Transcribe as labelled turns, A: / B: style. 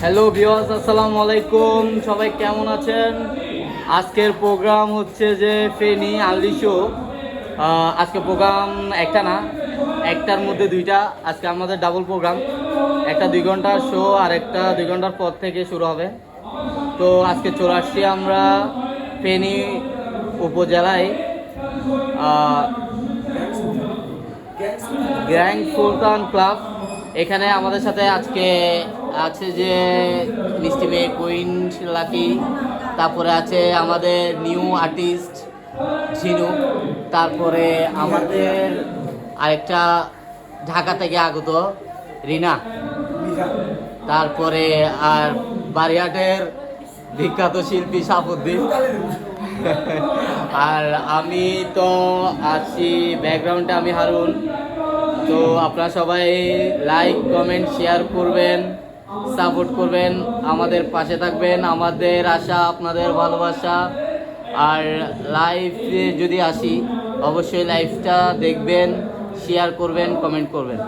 A: Hello viewers, আসসালামু আলাইকুম। সবাই কেমন আছেন? আজকের প্রোগ্রাম হচ্ছে যে ফেনী আনলি শো। আজকে প্রোগ্রাম একটা না, একটার মধ্যে দুইটা। আজকে আমাদের ডাবল প্রোগ্রাম, একটা 2 ঘন্টার শো আর একটা 2 ঘন্টার পর থেকে শুরু হবে। তো আজকে চলে আসছি আমরা ফেনী উপজেলায় গ্র্যান্ড সুলতান ক্লাব। এখানে আমাদের সাথে আজকে আছে যে মিষ্টি মেয়ে কুইন লাকি, তারপরে আছে আমাদের নিউ আর্টিস্ট ঝিনু, তারপরে আমাদের আরেকটা ঢাকা থেকে আগত রিনা, তারপরে আর বারিয়াটের বিখ্যাত শিল্পী সাফুদ্দিন। আর আমি তো আছি ব্যাকগ্রাউন্ডে, আমি হারুন। তো আপনারা সবাই লাইক কমেন্ট শেয়ার করবেন, সাপোর্ট করবেন, আমাদের পাশে থাকবেন। আমাদের আশা আপনাদের ভালোবাসা। আর লাইভে যদি আসি অবশ্যই লাইভটা দেখবেন, শেয়ার করবেন, কমেন্ট করবেন।